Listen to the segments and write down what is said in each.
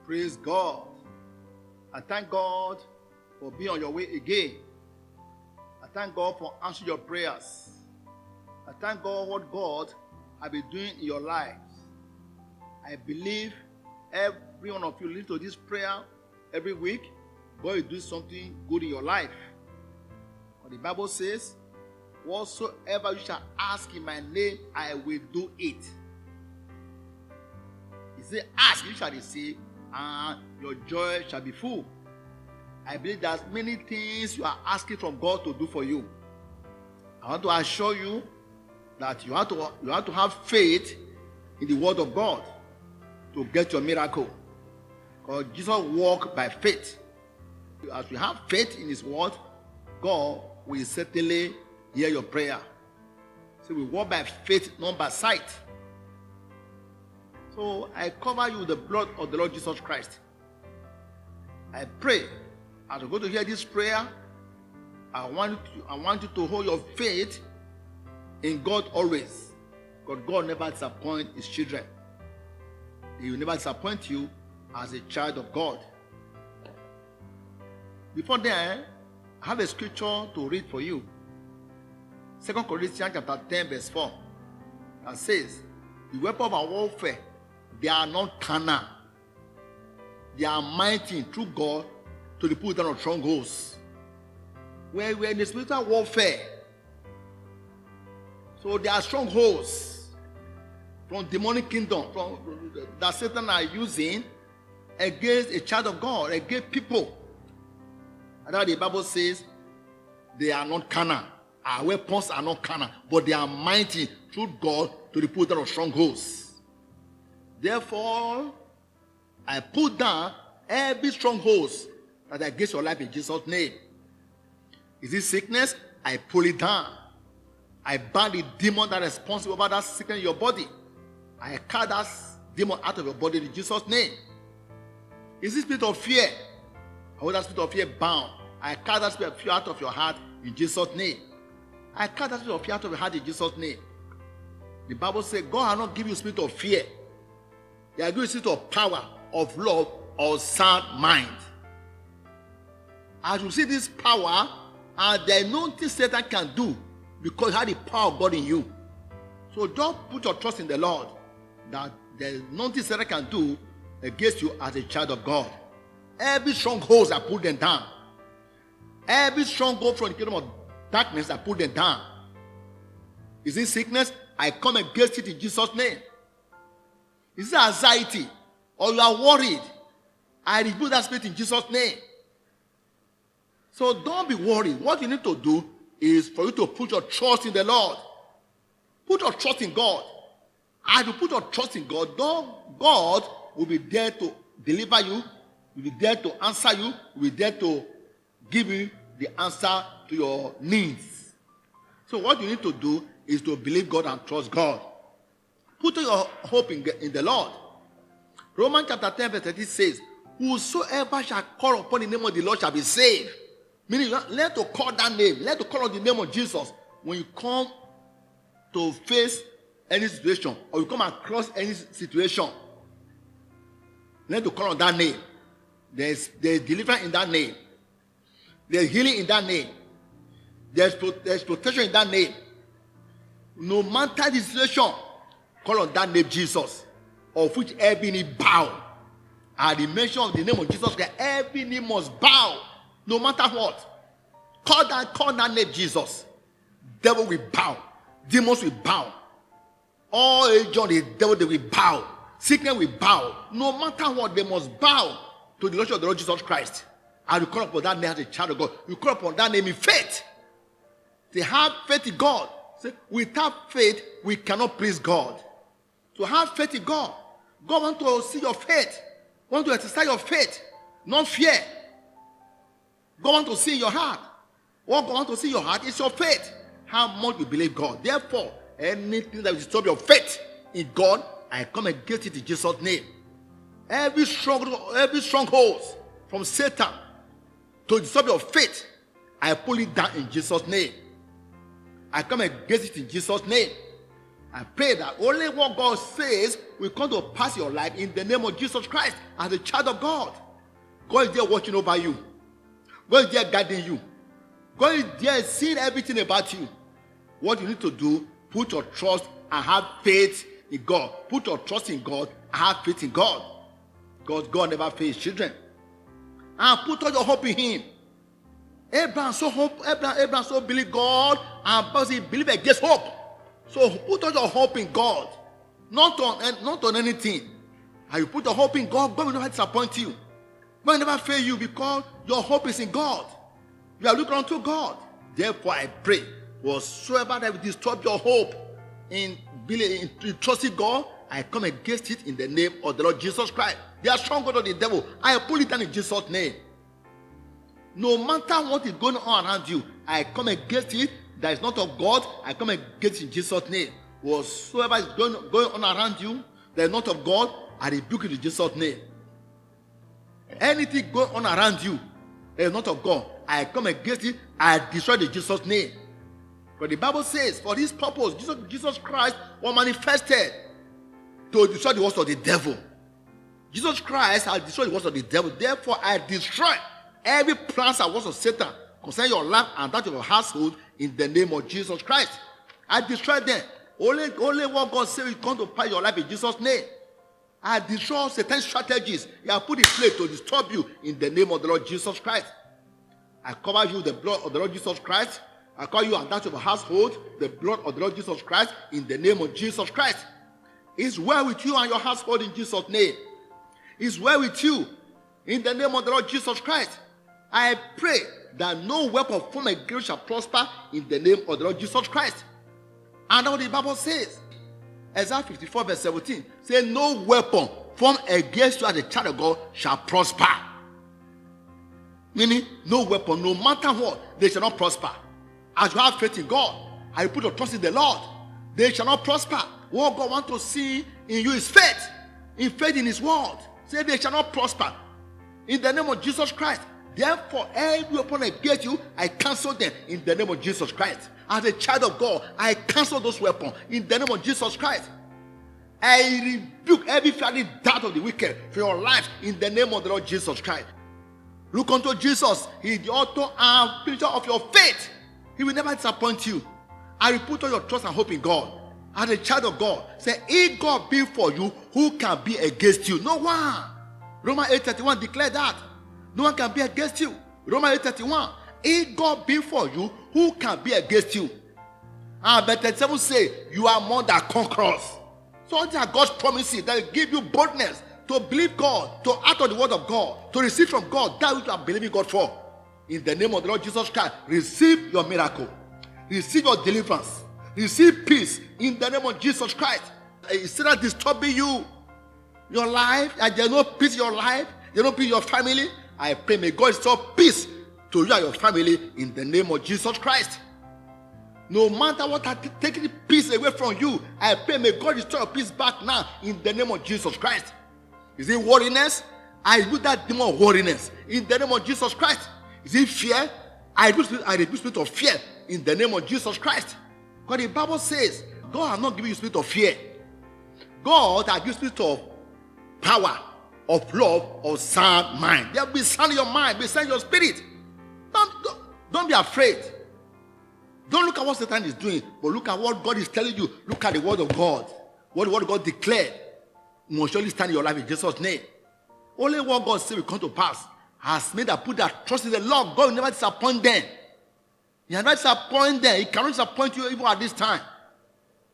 Praise God. I thank God for being on your way again. I thank God for answering your prayers. I thank God what God has been doing in your lives. I believe every one of you listen to this prayer every week. God will do something good in your life. But the Bible says, whatsoever you shall ask in my name, I will do it. He said, ask, you shall receive, and your joy shall be full. I believe there's many things you are asking from God to do for you. I want to assure you that you have to have faith in the word of God to get your miracle. Because Jesus walked by faith. As you have faith in his word, God will certainly hear your prayer. So we walk by faith, not by sight. So I cover you with the blood of the Lord Jesus Christ. I pray, as you go to hear this prayer, I want you to hold your faith in God always. Because God never disappoints his children. He will never disappoint you as a child of God. Before then, I have a scripture to read for you. 2 Corinthians chapter 10 verse 4. That says, the weapon of our warfare, they are not carnal. They are mighty through God to the pulling down of strongholds. We're in the spiritual warfare. So there are strongholds from demonic kingdom that Satan are using against a child of God, against people. And that the Bible says they are not carnal. Our weapons are not carnal, but they are mighty through God to the pulling down of strongholds. Therefore, I put down every strongholds that are against your life in Jesus' name. Is it sickness? I pull it down. I ban the demon that is responsible about that sickness in your body. I cast that demon out of your body in Jesus' name. Is it spirit of fear? I want that spirit of fear bound. I cast that spirit of fear out of your heart in Jesus' name. I cast that spirit of fear out of your heart in Jesus' name. The Bible says God has not given you a spirit of fear. He has given you a spirit of power, of love, of sound mind. As you see this power, and there is nothing Satan can do because you have the power of God in you. So don't put your trust in the Lord that there is nothing Satan can do against you as a child of God. Every stronghold, I put them down. Every stronghold from the kingdom of darkness, I put them down. Is it sickness? I come against it in Jesus' name. Is it anxiety? Or you are worried? I rebuke that spirit in Jesus' name. So don't be worried. What you need to do is for you to put your trust in the Lord. Put your trust in God. As you put your trust in God, God will be there to deliver you, will be there to answer you, will be there to give you the answer to your needs. So what you need to do is to believe God and trust God. Put your hope in the Lord. Romans chapter 10 verse 30 says, whosoever shall call upon the name of the Lord shall be saved. Meaning, let to call that name. Let to call on the name of Jesus when you come to face any situation or you come across any situation. Let to call on that name. There's deliverance in that name. There's healing in that name. There's protection in that name. No matter the situation, call on that name Jesus, of which every knee bow. At the mention of the name of Jesus, every knee must bow. No matter what. Call that name Jesus. Devil will bow. Demons will bow. All agents of the devil, they will bow. Sickness will bow. No matter what, they must bow to the Lordship of the Lord Jesus Christ. And you call upon that name as a child of God. You call upon that name in faith. They have faith in God. See, without faith, we cannot please God. To have faith in God. God wants to see your faith. Want to exercise your faith, not fear. God wants to see your heart. What God wants to see your heart is your faith. How much you believe God. Therefore, anything that will disturb your faith in God, I come against it in Jesus' name. Every stronghold from Satan to disturb your faith, I pull it down in Jesus' name. I come against it in Jesus' name. I pray that only what God says will come to pass your life in the name of Jesus Christ as a child of God. God is there watching over you. God is there guiding you. God is there seeing everything about you. What you need to do, put your trust and have faith in God. Put your trust in God and have faith in God. Because God never fails children. And put all your hope in Him. Abraham so believed God, and he believed against hope. So put all your hope in God, not on anything. And you put your hope in God, God will never disappoint you. God will never fail you because your hope is in God. You are looking unto God. Therefore, I pray, whatsoever that will disturb your hope in trusting God, I come against it in the name of the Lord Jesus Christ. They are strong God of the devil. I pull it down in Jesus' name. No matter what is going on around you, I come against it. That is not of God. I come against it in Jesus' name. Whatsoever is going on around you, that is not of God, I rebuke it in Jesus' name. Anything going on around you that is not of God, I come against it. I destroy it in Jesus' name. But the Bible says, for this purpose, Jesus Christ was manifested to destroy the works of the devil. Jesus Christ has destroyed the works of the devil. Therefore, I destroy every plan and works of Satan concerning your life and that of your household in the name of Jesus Christ. I destroy them. Only what God says will come to pass your life in Jesus' name. I destroy Satan's strategies. He has put in place to disturb you in the name of the Lord Jesus Christ. I cover you with the blood of the Lord Jesus Christ. I call you and that of your household, the blood of the Lord Jesus Christ in the name of Jesus Christ. It's well with you and your household in Jesus' name. It's well with you in the name of the Lord Jesus Christ. I pray that no weapon formed against you shall prosper in the name of the Lord Jesus Christ. And what the Bible says, Isaiah 54 verse 17, say no weapon formed against you as a child of God shall prosper. Meaning, no weapon, no matter what, they shall not prosper. As you have faith in God, and you put your trust in the Lord, they shall not prosper. What God wants to see in you is faith. In faith in His word. Say they shall not prosper. In the name of Jesus Christ. Therefore, every weapon against you, I cancel them in the name of Jesus Christ. As a child of God, I cancel those weapons in the name of Jesus Christ. I rebuke every fiery dart of the wicked for your life in the name of the Lord Jesus Christ. Look unto Jesus. He is the author and finisher of your faith. He will never disappoint you. I will put all your trust and hope in God. As a child of God, say, if God be for you, who can be against you? No one. Romans 8:31 declare that. No one can be against you. Romans 8:31. If God be for you, who can be against you? And verse 37 say, you are more than conquerors. So these are God's promises that will give you boldness to believe God, to act on the word of God, to receive from God that which you are believing God for. In the name of the Lord Jesus Christ, receive your miracle. Receive your deliverance. Receive peace in the name of Jesus Christ. Instead of disturbing you, your life, and there's no peace in your life, there's no peace in your family, I pray may God restore peace to you and your family in the name of Jesus Christ. No matter what has taken peace away from you, I pray may God restore your peace back now in the name of Jesus Christ. Is it worriness? I rebuke that demon of worriness in the name of Jesus Christ. Is it fear? I rebuke spirit of fear in the name of Jesus Christ. Because the Bible says, God has not given you spirit of fear. God has given you spirit of power, of love, of sound mind. There will be sound in your mind, be sound in your spirit. Don't be afraid. Don't look at what Satan is doing, but look at what God is telling you. Look at the word of God. What the word of God declared. You must surely stand in your life in Jesus' name. Only what God said will come to pass. Has made that put that trust in the Lord. God will never disappoint them. He has not disappointed them. He cannot disappoint you even at this time.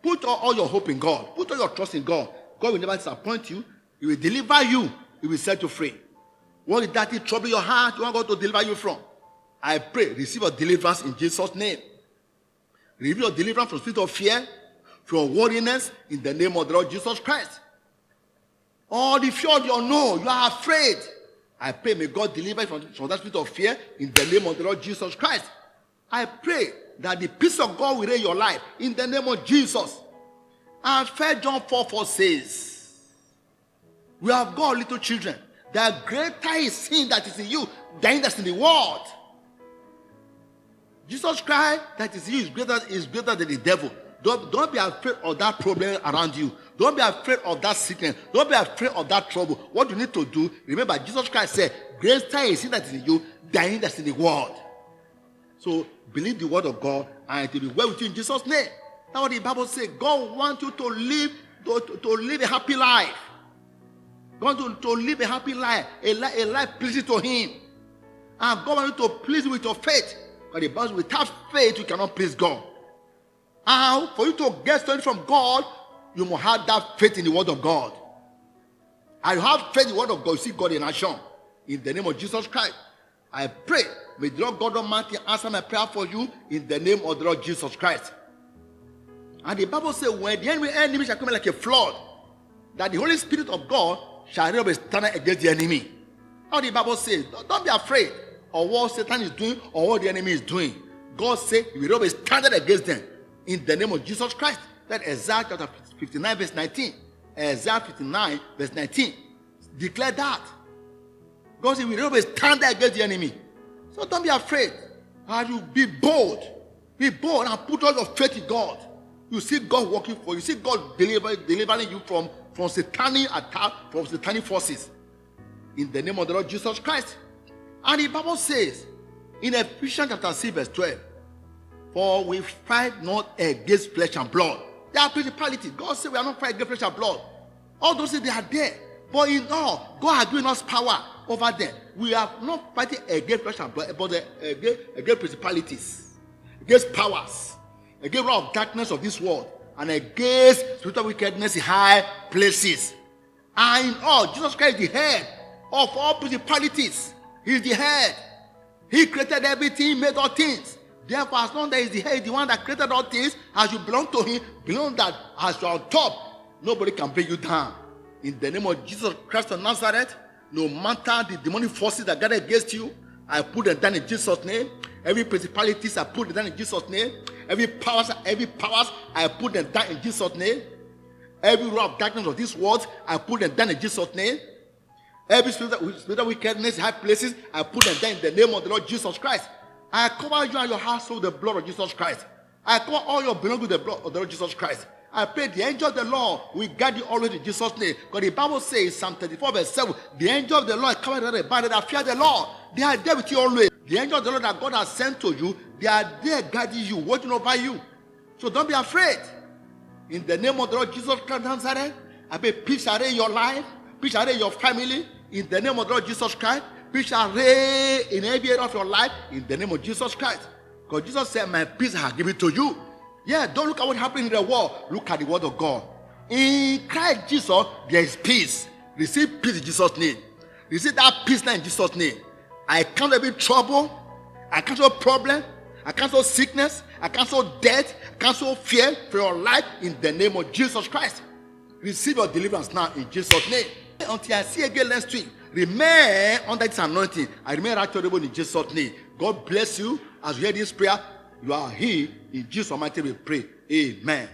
Put all your hope in God. Put all your trust in God. God will never disappoint you. He will deliver you. He will set you free. What is that trouble your heart you want God to deliver you from? I pray, receive your deliverance in Jesus' name. Receive your deliverance from spirit of fear, from worriness, in the name of the Lord Jesus Christ. All the fear of your no, you are afraid. I pray, may God deliver you from that spirit of fear in the name of the Lord Jesus Christ. I pray that the peace of God will reign your life in the name of Jesus. And 1 John 4:4 says, we have got little children. The greater is sin that is in you than that's in the world. Jesus Christ that is in you is greater than the devil. Don't be afraid of that problem around you. Don't be afraid of that sickness. Don't be afraid of that trouble. What you need to do, remember, Jesus Christ said, greater is he that is in you than he that's in the world. So believe the word of God, and it will be well with you in Jesus' name. That's what the Bible says. God wants you to live a happy life. God wants you to live a happy life, a life pleasing to him. And God wants you to please with your faith. But the Bible says, without faith, you cannot please God. And for you to get something from God, you must have that faith in the word of God. And you have faith in the word of God, you see God in action. In the name of Jesus Christ, I pray, may the Lord God Almighty answer my prayer for you in the name of the Lord Jesus Christ. And the Bible says, when the enemy shall come like a flood, that the Holy Spirit of God shall not be standing against the enemy. How the Bible says, don't be afraid of what Satan is doing or what the enemy is doing. God said, he will not be standing against them in the name of Jesus Christ. That Isaiah chapter 59 verse 19. Isaiah 59 verse 19. Declare that. God said, we will not be standing against the enemy. So don't be afraid. And you be bold. Be bold and put all your faith in God. You see God working for you. You see God delivering you from satanic attack, from satanic forces. In the name of the Lord Jesus Christ. And the Bible says in Ephesians chapter 6 verse 12, for we fight not against flesh and blood. There are principalities. God said we are not fighting against flesh and blood. All those things, they are there. But in all, God has given us power over them. We are not fighting against flesh and blood, but against principalities, against powers, against all of darkness of this world, and against spiritual wickedness in high places. And in all, Jesus Christ is the head of all principalities. He is the head. He created everything, made all things. Therefore, as long as he is the head, the one that created all things, as you belong to him, belong that as you are on top, nobody can bring you down. In the name of Jesus Christ of Nazareth, no matter the demonic forces that gather against you, I put them down in Jesus' name. Every principalities, I put them down in Jesus' name. Every powers, I put them down in Jesus' name. Every rule of darkness of this world, I put them down in Jesus' name. Every spiritual wickedness in high places, I put them down in the name of the Lord Jesus Christ. I cover you and your household with the blood of Jesus Christ. I cover all your belongings with the blood of the Lord Jesus Christ. I pray the angel of the Lord will guide you always in Jesus' name. Because the Bible says, Psalm 34 verse 7, the angel of the Lord covered everybody that fear the Lord. They are there with you always. The angel of the Lord that God has sent to you, they are there guiding you, watching over you. So don't be afraid. In the name of the Lord Jesus Christ of Nazareth, I pray peace shall reign in your life, peace shall reign in your family. In the name of the Lord Jesus Christ, peace shall reign in every area of your life. In the name of Jesus Christ. Because Jesus said, my peace I have given to you. Yeah, don't look at what happened in the world. Look at the word of God. In Christ Jesus, there is peace. Receive peace in Jesus' name. Receive that peace now in Jesus' name. I cancel every trouble. I cancel problem. I cancel sickness. I cancel death. I cancel fear for your life in the name of Jesus Christ. Receive your deliverance now in Jesus' name. Until I see you again next week, remain under this anointing. I remain actionable in Jesus' name. God bless you as you hear this prayer. You are here in Jesus' mighty name we pray. Amen.